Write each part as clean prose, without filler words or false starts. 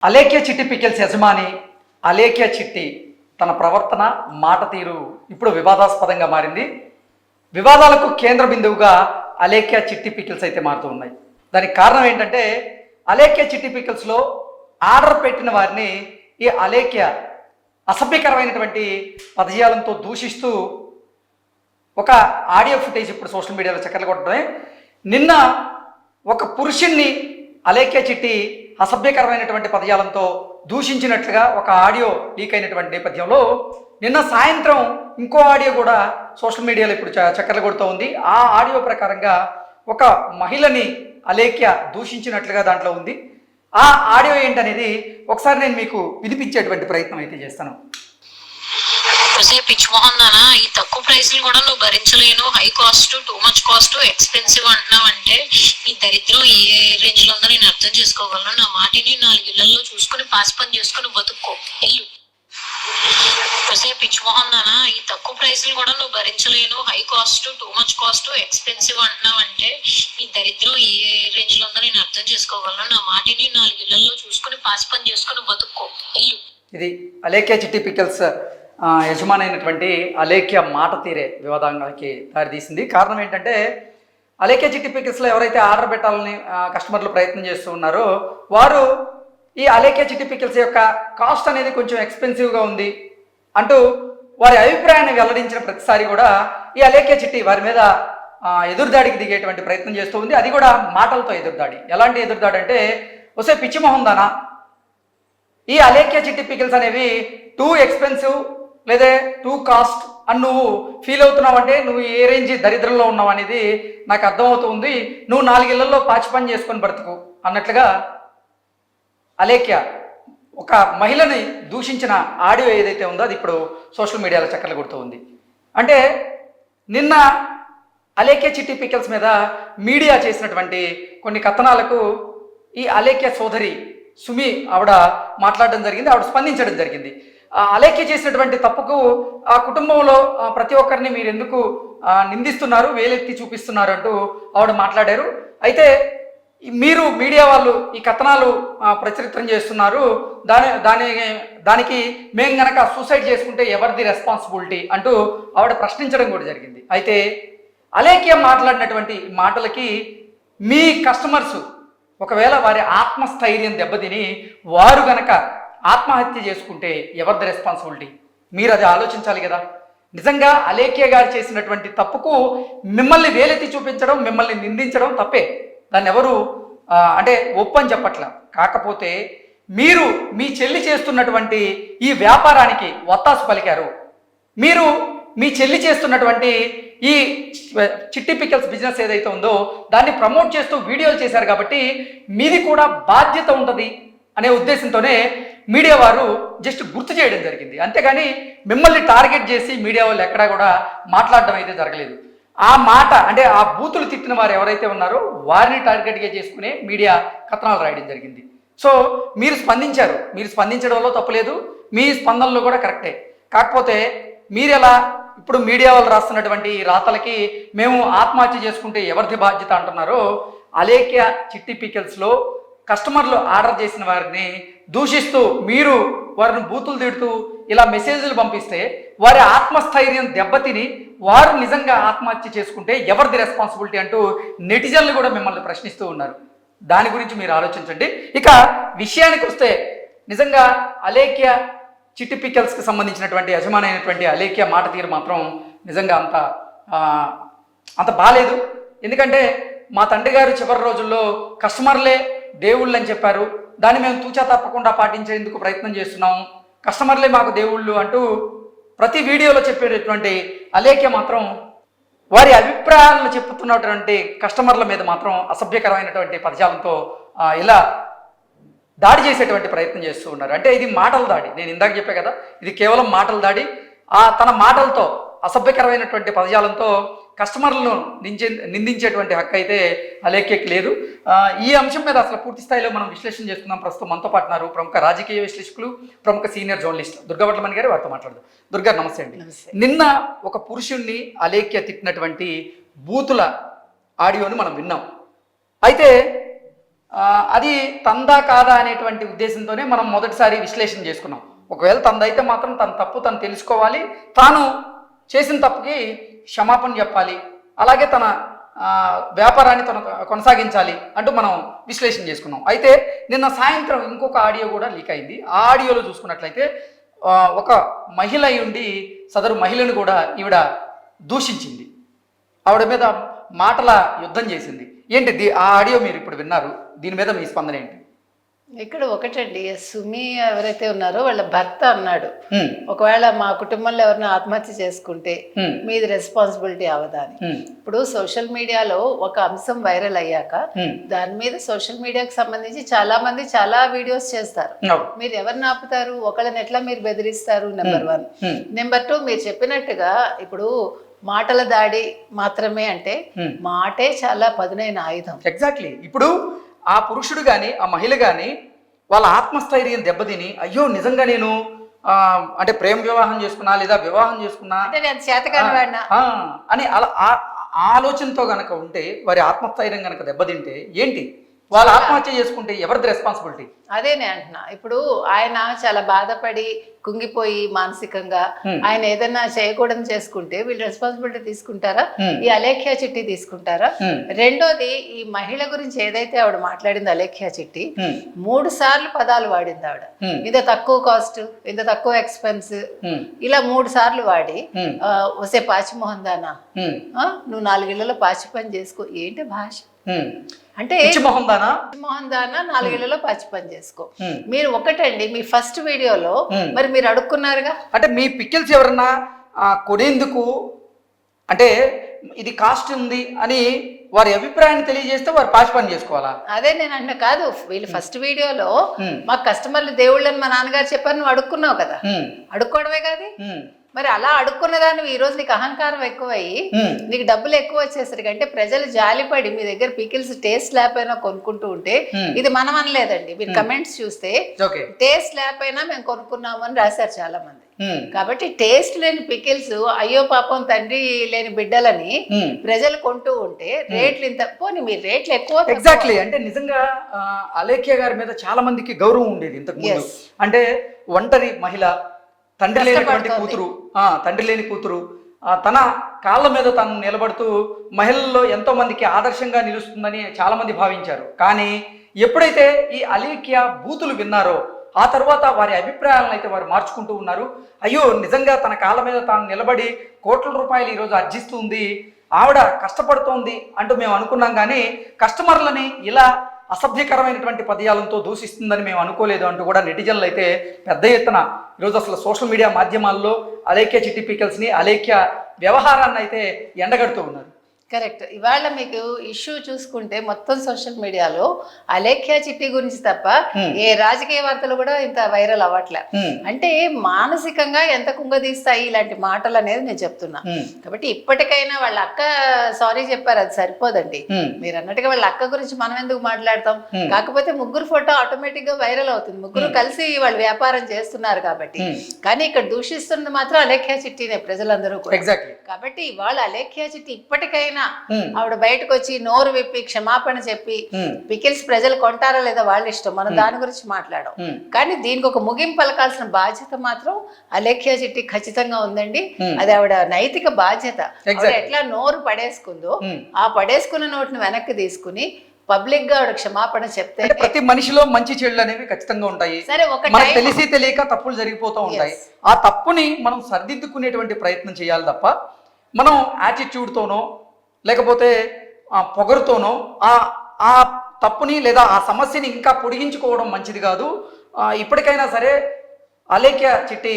అలేఖ్య చిట్టి పికిల్స్ యజమాని అలేఖ్య చిట్టి తన ప్రవర్తన మాట తీరు ఇప్పుడు వివాదాస్పదంగా మారింది. వివాదాలకు కేంద్ర బిందువుగా అలేఖ్య చిట్టి పికిల్స్ అయితే మారుతూ ఉన్నాయి. దానికి కారణం ఏంటంటే అలేఖ్య చిట్టి పికిల్స్లో ఆర్డర్ పెట్టిన వారిని ఈ అలేఖ్య అసభ్యకరమైనటువంటి పదజాలంతో దూషిస్తూ ఒక ఆడియో ఫుటేజ్ ఇప్పుడు సోషల్ మీడియాలో చక్కర్లు కొట్టడమే. నిన్న ఒక పురుషుణ్ణి అలేఖ్య చిట్టి అసభ్యకరమైనటువంటి పదజాలంతో దూషించినట్లుగా ఒక ఆడియో లీక్ అయినటువంటి నేపథ్యంలో నిన్న సాయంత్రం ఇంకో ఆడియో కూడా సోషల్ మీడియాలో ఇప్పుడు చక్కర్లు కొడుతూ ఉంది. ఆ ఆడియో ప్రకారంగా ఒక మహిళని అలేఖ్య దూషించినట్లుగా దాంట్లో ఉంది. ఆ ఆడియో ఏంటనేది ఒకసారి నేను మీకు వినిపించేటువంటి ప్రయత్నం అయితే చేస్తాను. పిచ్చి మొహం దానా, ఈ తక్కువ ప్రైస్లు కూడా నువ్వు భరించలేను, high cost, too much cost, expensive అంటున్నావు అంటే ఈ దరిద్రం ఏ రేంజ్ లో ఉందో నేను అర్థం చేసుకోగలను. నా మాటిని 4 ఇళ్లలో చూసుకుని పాస్ పని చేసుకుని బతుక్కో వెళ్ళు. పిచ్చి మొహం దానా, ఈ తక్కువ ప్రైస్లు కూడా నువ్వు భరించలేను, high cost, too much cost, expensive అంటున్నావు అంటే ఈ దరిద్రం ఏ రేంజ్ లో ఉందో నేను అర్థం చేసుకోగలను. నా మాటిని 4 ఇళ్లలో చూసుకుని పాస్ పని చేసుకుని బతుక్కో వెళ్ళు. ఇది అలేఖ్య చిట్టి పికిల్స్ యజమాని అయినటువంటి అలేఖ్య మాట తీరే వివాదానికి దారితీసింది. కారణం ఏంటంటే అలేఖ్య చిట్టి పికిల్స్లో ఎవరైతే ఆర్డర్ పెట్టాలని కస్టమర్లు ప్రయత్నం చేస్తూ ఉన్నారో వారు ఈ అలేఖ్య చిట్టి పికిల్స్ యొక్క కాస్ట్ అనేది కొంచెం ఎక్స్పెన్సివ్గా ఉంది అంటూ వారి అభిప్రాయాన్ని వెల్లడించిన ప్రతిసారి కూడా ఈ అలేఖ్య చిట్టి వారి మీద ఎదురుదాడికి దిగేటువంటి ప్రయత్నం చేస్తూ ఉంది. అది కూడా మాటలతో ఎదురుదాడి. ఎలాంటి ఎదురుదాడి అంటే వస్తే పిచ్చి మొహం దానా, ఈ అలేఖ్య చిట్టి పికిల్స్ అనేవి టూ ఎక్స్పెన్సివ్ లేదా టూ కాస్ట్ అని నువ్వు ఫీల్ అవుతున్నావు అంటే నువ్వు ఏ రేంజ్ దరిద్రంలో ఉన్నావు అనేది నాకు అర్థమవుతుంది. నువ్వు 4 ఇళ్లలో పాచి పని చేసుకొని బ్రతుకు అన్నట్లుగా అలేఖ్య ఒక మహిళని దూషించిన ఆడియో ఏదైతే ఉందో అది ఇప్పుడు సోషల్ మీడియాలో చక్కర్లు కొడుతూ ఉంది. అంటే నిన్న అలేఖ్య చిట్టి పికిల్స్ మీద మీడియా చేసినటువంటి కొన్ని కథనాలకు ఈ అలేఖ్య సోదరి సుమి ఆవిడ మాట్లాడడం జరిగింది, ఆవిడ స్పందించడం జరిగింది. అలేఖ్య చేసినటువంటి తప్పుకు ఆ కుటుంబంలో ప్రతి ఒక్కరిని మీరు ఎందుకు నిందిస్తున్నారు, వేలెత్తి చూపిస్తున్నారు అంటూ ఆవిడ మాట్లాడారు. అయితే మీరు మీడియా వాళ్ళు ఈ కథనాలు ప్రచురితం చేస్తున్నారు, దానికి మేము గనక సూసైడ్ చేసుకుంటే ఎవరిది రెస్పాన్సిబిలిటీ అంటూ ఆవిడ ప్రశ్నించడం కూడా జరిగింది. అయితే అలేఖ్య మాట్లాడినటువంటి మాటలకి మీ కస్టమర్స్ ఒకవేళ వారి ఆత్మస్థైర్యం దెబ్బతిని వారు గనక ఆత్మహత్య చేసుకుంటే ఎవరిది రెస్పాన్సిబిలిటీ? మీరు అది ఆలోచించాలి కదా. నిజంగా అలేఖ్య గారు చేసినటువంటి తప్పుకు మిమ్మల్ని వేలెత్తి చూపించడం, మిమ్మల్ని నిందించడం తప్పే, దాన్ని ఎవరు అంటే ఒప్పని చెప్పట్ల. కాకపోతే మీరు మీ చెల్లి చేస్తున్నటువంటి ఈ వ్యాపారానికి వత్తాసు పలికారు. మీరు మీ చెల్లి చేస్తున్నటువంటి ఈ చిట్టి పికిల్స్ బిజినెస్ ఏదైతే ఉందో దాన్ని ప్రమోట్ చేస్తూ వీడియోలు చేశారు కాబట్టి మీది కూడా బాధ్యత ఉంటుంది అనే ఉద్దేశంతోనే మీడియా వారు జస్ట్ గుర్తు చేయడం జరిగింది. అంతేగాని మిమ్మల్ని టార్గెట్ చేసి మీడియా వాళ్ళు ఎక్కడా కూడా మాట్లాడడం అయితే జరగలేదు. ఆ మాట అంటే ఆ బూతులు తిట్టిన వారు ఎవరైతే ఉన్నారో వారిని టార్గెట్గా చేసుకునే మీడియా కథనాలు రాయడం జరిగింది. సో మీరు స్పందించారు, మీరు స్పందించడంలో తప్పలేదు, మీ స్పందనలు కూడా కరెక్టే. కాకపోతే మీరు ఎలా ఇప్పుడు మీడియా వాళ్ళు రాస్తున్నటువంటి రాతలకి మేము ఆత్మహత్య చేసుకుంటే ఎవరిది బాధ్యత అంటున్నారో అలేఖ్య చిట్టి పికిల్స్లో కస్టమర్లు ఆర్డర్ చేసిన వారిని దూషిస్తూ మీరు వారిని బూతులు తిడుతూ ఇలా మెసేజ్లు పంపిస్తే వారి ఆత్మస్థైర్యం దెబ్బతిని వారు నిజంగా ఆత్మహత్య చేసుకుంటే ఎవరిది రెస్పాన్సిబిలిటీ అంటూ నెటిజన్లు కూడా మిమ్మల్ని ప్రశ్నిస్తూ ఉన్నారు. దాని గురించి మీరు ఆలోచించండి. ఇక విషయానికి వస్తే నిజంగా అలేఖ్య చిట్టి పికిల్స్కి సంబంధించినటువంటి యజమాని అయినటువంటి అలేఖ్య మాట తీరు మాత్రం నిజంగా అంత బాలేదు. ఎందుకంటే మా తండ్రి గారు చివరి రోజుల్లో కస్టమర్లే దేవుళ్ళు అని చెప్పారు, దాన్ని మేము తూచా తప్పకుండా పాటించేందుకు ప్రయత్నం చేస్తున్నాము, కస్టమర్లే మాకు దేవుళ్ళు అంటూ ప్రతి వీడియోలో చెప్పేటటువంటి అలేఖ్య మాత్రం వారి అభిప్రాయాలను చెప్పుతున్నటువంటి కస్టమర్ల మీద మాత్రం అసభ్యకరమైనటువంటి పదజాలంతో ఇలా దాడి చేసేటువంటి ప్రయత్నం చేస్తూ ఉన్నారు. అంటే ఇది మాటల దాడి. నేను ఇందాక చెప్పే కదా, ఇది కేవలం మాటల దాడి. తన మాటలతో అసభ్యకరమైనటువంటి పదజాలంతో కస్టమర్లను నిందించేటువంటి హక్కు అయితే అలేఖ్యకి లేదు. ఈ అంశం మీద అసలు పూర్తి స్థాయిలో మనం విశ్లేషణ చేస్తున్నాం. ప్రస్తుతం మనతో పాటున్నారు ప్రముఖ రాజకీయ విశ్లేషకులు, ప్రముఖ సీనియర్ జర్నలిస్ట్ దుర్గావట్లమణి గారు. వారితో మాట్లాడదు. దుర్గా నమస్తే అండి. నిన్న ఒక పురుషుణ్ణి అలేఖ్య తిట్టినటువంటి బూతుల ఆడియోని మనం విన్నాం. అయితే అది తందా కాదా అనేటువంటి ఉద్దేశంతోనే మనం మొదటిసారి విశ్లేషణ చేసుకున్నాం. ఒకవేళ తందైతే మాత్రం తన తప్పు తను తెలుసుకోవాలి, తాను చేసిన తప్పుకి క్షమాపణ చెప్పాలి, అలాగే తన వ్యాపారాన్ని తను కొనసాగించాలి అంటూ మనం విశ్లేషణ చేసుకున్నాం. అయితే నిన్న సాయంత్రం ఇంకొక ఆడియో కూడా లీక్ అయింది. ఆ ఆడియోలో చూసుకున్నట్లయితే ఒక మహిళ ఉండి సదరు మహిళను కూడా ఈవిడ దూషించింది, ఆవిడ మీద మాటల యుద్ధం చేసింది. ఏంటి ఆ ఆడియో మీరు ఇప్పుడు విన్నారు, దీని మీద మీ స్పందన ఏంటి? ఇక్కడ ఒకటండి, సుమి ఎవరైతే ఉన్నారో వాళ్ళ భర్త అన్నాడు, ఒకవేళ మా కుటుంబంలో ఎవరైనా ఆత్మహత్య చేసుకుంటే మీది రెస్పాన్సిబిలిటీ అవదా అని. ఇప్పుడు సోషల్ మీడియాలో ఒక అంశం వైరల్ అయ్యాక దాని మీద సోషల్ మీడియాకి సంబంధించి చాలా మంది చాలా వీడియోస్ చేస్తారు. మీరు ఎవరిని ఆపుతారు? ఒకళ్ళని ఎట్లా మీరు బెదిరిస్తారు? నెంబర్ 1. నెంబర్ 2, మీరు చెప్పినట్టుగా ఇప్పుడు మాటల దాడి మాత్రమే అంటే మాటే చాలా పదునైన ఆయుధం. ఎగ్జాక్ట్లీ. ఇప్పుడు ఆ పురుషుడు కానీ ఆ మహిళ కానీ వాళ్ళ ఆత్మస్థైర్యం దెబ్బతిని అయ్యో నిజంగా నేను అంటే ప్రేమ వివాహం చేసుకున్నా లేదా వివాహం చేసుకున్నా అంటే నేను చేతకాని వాడినా అని అలా ఆలోచనతో గనక ఉంటే వారి ఆత్మస్థైర్యం గనక దెబ్బతింటే ఏంటి, వాళ్ళు ఆత్మహత్య చేసుకుంటే ఎవరిది రెస్పాన్సిబిలిటీ? అదే నేను అంటున్నా. ఇప్పుడు ఆయన చాలా బాధపడి కుంగిపోయి మానసికంగా ఆయన ఏదైనా చేయకూడదు చేసుకుంటే వీళ్ళు రెస్పాన్సిబిలిటీ తీసుకుంటారా? ఈ అలేఖ్య చిట్టి తీసుకుంటారా? రెండోది, ఈ మహిళ గురించి ఏదైతే ఆవిడ మాట్లాడింది అలేఖ్య చిట్టి 3 సార్లు పదాలు వాడింది ఆవిడ. ఇంత తక్కువ కాస్ట్, ఇంత తక్కువ ఎక్స్పెన్స్, ఇలా 3 సార్లు వాడి వసే పాచిమోహన్ దానా నువ్వు 4 ఇళ్లలో పాచి పని చేసుకో. ఏంటి భాష అంటే? మోహన్ దానా 4 ఇళ్లలో పాచి పని చేసుకో. మీరు ఒకటండి, మీ ఫస్ట్ వీడియోలో మరి మీరు అడుక్కున్నారుగా, అంటే మీ పికిల్స్ ఎవరన్నా కొనేందుకు అంటే ఇది కాస్ట్ ఉంది అని వారి అభిప్రాయాన్ని తెలియజేస్తే వారు పాచి పని చేసుకోవాలా? అదే నేను అంటే కాదు, వీళ్ళు ఫస్ట్ వీడియోలో మాకు కస్టమర్లు దేవుళ్ళని మా నాన్నగారు చెప్పారు, నువ్వు అడుక్కున్నావు కదా, అడుక్కోవడమే కాదు. మరి అలా అడుక్కున్న దాన్ని ఈ రోజు నీకు అహంకారం ఎక్కువయ్యి నీకు డబ్బులు ఎక్కువ వచ్చేసరికి, అంటే ప్రజలు జాలిపడి మీ దగ్గర పికిల్స్ టేస్ట్ లేకపోయినా కొనుక్కుంటూ ఉంటే, ఇది మనం అనలేదండి, మీరు కమెంట్స్ చూస్తే టేస్ట్ లేకపోయినా మేము కొనుక్కున్నాము అని రాశారు చాలా మంది. కాబట్టి టేస్ట్ లేని పికిల్స్ అయ్యో పాపం తండ్రి లేని బిడ్డలని ప్రజలు కొంటూ ఉంటే రేట్లు ఇంత పోనీ మీరు రేట్లు ఎక్కువ. ఎగ్జాక్ట్లీ. అంటే నిజంగా అలేఖ్య గారి మీద చాలా మందికి గౌరవం ఉండేది ఇంతకు ముందు. అంటే ఒంటరి మహిళ, తండ్రి లేని కూతురు తన కాళ్ళ మీద తను నిలబడుతూ మహిళల్లో ఎంతో మందికి ఆదర్శంగా నిలుస్తుందని చాలా మంది భావించారు. కానీ ఎప్పుడైతే ఈ అలేఖ్య బూతులు విన్నారో ఆ తర్వాత వారి అభిప్రాయాలను అయితే వారు మార్చుకుంటూ ఉన్నారు. అయ్యో నిజంగా తన కాళ్ళ మీద తాను నిలబడి కోట్ల రూపాయలు ఈరోజు ఆర్జిస్తుంది, ఆవిడ కష్టపడుతోంది అంటూ మేము అనుకున్నాం, కానీ కస్టమర్లని ఇలా అసభ్యకరమైనటువంటి పదయాలతో దూషిస్తుందని మేము అనుకోలేదు అంటూ కూడా నెటిజన్లు అయితే పెద్ద ఎత్తున ఈరోజు అసలు సోషల్ మీడియా మాధ్యమాల్లో అలేఖ్య చిట్టి పికల్స్ని, అలేఖ్య వ్యవహారాన్ని అయితే ఎండగడుతూ ఉన్నారు. కరెక్ట్. ఇవాళ మీకు ఇష్యూ చూసుకుంటే మొత్తం సోషల్ మీడియాలో అలేఖ్య చిట్టి గురించి తప్ప ఏ రాజకీయ వార్తలు కూడా ఇంత వైరల్ అవ్వట్లే. అంటే మానసికంగా ఎంత కుంగదీస్తాయి ఇలాంటి మాటలు అనేది నేను చెప్తున్నా. కాబట్టి ఇప్పటికైనా వాళ్ళ అక్క సారీ చెప్పారు, అది సరిపోదండి. మీరు అన్నట్టుగా వాళ్ళ అక్క గురించి మనం ఎందుకు మాట్లాడతాం? కాకపోతే ముగ్గురు ఫోటో ఆటోమేటిక్ గా వైరల్ అవుతుంది, ముగ్గురు కలిసి వాళ్ళు వ్యాపారం చేస్తున్నారు కాబట్టి. కానీ ఇక్కడ దూషిస్తున్నది మాత్రం అలేఖ్య చిట్టినే ప్రజలందరూ కూడా. కాబట్టి ఇవాళ అలేఖ్య చిట్టి ఇప్పటికైనా ఆవిడ బయటకు వచ్చి నోరు విప్పి క్షమాపణ చెప్పి పికిల్స్ ప్రజలు కొంటారా లేదా వాళ్ళ ఇష్టం, మనం దాని గురించి మాట్లాడాం. కానీ దీనికి ఒక ముగింపు పలకాల్సిన బాధ్యత మాత్రం అలేఖ్య చిట్టి ఖచ్చితంగా ఉందండి. అది ఆవిడ నైతిక బాధ్యత. ఎట్లా నోరు పడేసుకుందో ఆ పడేసుకున్న నోటిని వెనక్కి తీసుకుని పబ్లిక్ గా ఆవిడ క్షమాపణ చెప్తే, ప్రతి మనిషిలో మంచి చెడులు అనేవి ఖచ్చితంగా ఉంటాయి. సరే, మనకు తెలిసి తెలియక తప్పులు జరిగిపోతూ ఉంటాయి. ఆ తప్పుని మనం సరిదిద్దుకునేటువంటి ప్రయత్నం చేయాలి తప్ప మనం యాటిట్యూడ్తోనో లేకపోతే పొగరుతోనో ఆ తప్పుని లేదా ఆ సమస్యని ఇంకా పొడిగించుకోవడం మంచిది కాదు. ఇప్పటికైనా సరే అలేఖ్య చిట్టి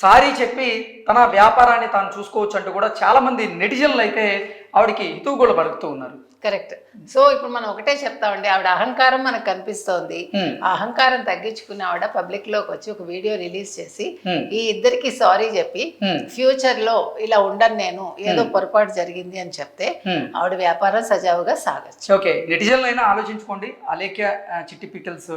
సారీ చెప్పి తన వ్యాపారాన్ని తాను చూసుకోవచ్చు అంటూ కూడా చాలా మంది నెటిజన్లు అయితే ఆవిడకి హితవుగోలు పలుకుతూ ఉన్నారు. కరెక్ట్. సో ఇప్పుడు మనం ఒకటే చెప్తామండి, ఆవిడ అహంకారం మనకు కనిపిస్తోంది. ఆ అహంకారం తగ్గించుకుని ఆవిడ పబ్లిక్ లోకి వచ్చి ఒక వీడియో రిలీజ్ చేసి ఈ ఇద్దరికి సారీ చెప్పి ఫ్యూచర్ లో ఇలా ఉండను నేను, ఏదో పొరపాటు జరిగింది అని చెప్తే ఆవిడ వ్యాపారం సజావుగా సాగచ్చు. ఓకే, నెటిజన్లు అయినా ఆలోచించుకోండి. అలేఖ్య చిట్టి పికిల్స్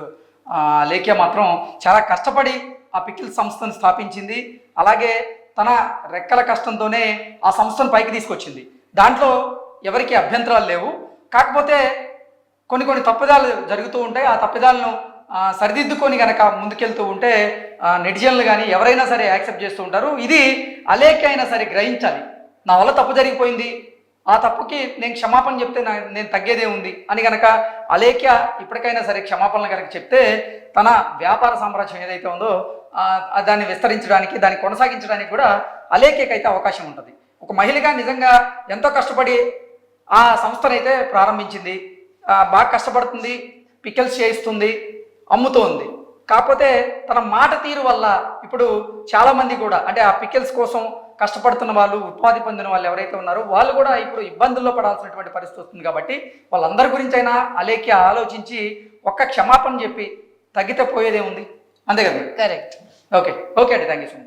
అలేఖ్య మాత్రం చాలా కష్టపడి ఆ పికిల్స్ సంస్థను స్థాపించింది. అలాగే తన రెక్కల కష్టంతోనే ఆ సంస్థను పైకి తీసుకొచ్చింది. దాంట్లో ఎవరికి అభ్యంతరాలు లేవు. కాకపోతే కొన్ని తప్పిదాలు జరుగుతూ ఉంటాయి. ఆ తప్పిదాలను సరిదిద్దుకొని కనుక ముందుకెళ్తూ ఉంటే నెటిజన్లు కానీ ఎవరైనా సరే యాక్సెప్ట్ చేస్తూ ఉంటారు. ఇది అలేఖ్య అయినా సరే గ్రహించాలి. నా వల్ల తప్పు జరిగిపోయింది, ఆ తప్పుకి నేను క్షమాపణ చెప్తే నేను తగ్గేదే ఉంది అని కనుక అలేఖ్య ఇప్పటికైనా సరే క్షమాపణలు కనుక చెప్తే తన వ్యాపార సామ్రాజ్యం ఏదైతే ఉందో దాన్ని విస్తరించడానికి, దాన్ని కొనసాగించడానికి కూడా అలేఖ్యకైతే అవకాశం ఉంటుంది. ఒక మహిళగా నిజంగా ఎంతో కష్టపడి ఆ సంస్థనైతే ప్రారంభించింది, బాగా కష్టపడుతుంది, పికిల్స్ చేయిస్తుంది, అమ్ముతోంది. కాకపోతే తన మాట తీరు వల్ల ఇప్పుడు చాలామంది కూడా అంటే ఆ పికిల్స్ కోసం కష్టపడుతున్న వాళ్ళు, ఉపాధి పొందిన వాళ్ళు ఎవరైతే ఉన్నారో వాళ్ళు కూడా ఇప్పుడు ఇబ్బందుల్లో పడాల్సినటువంటి పరిస్థితి వస్తుంది. కాబట్టి వాళ్ళందరి గురించి అయినా అలేఖ్య ఆలోచించి ఒక్క క్షమాపణ చెప్పి తగ్గితే పోయేదే ఉంది. అంతే కదా? కరెక్ట్. ఓకే అండి, థ్యాంక్ యూ సో మచ్.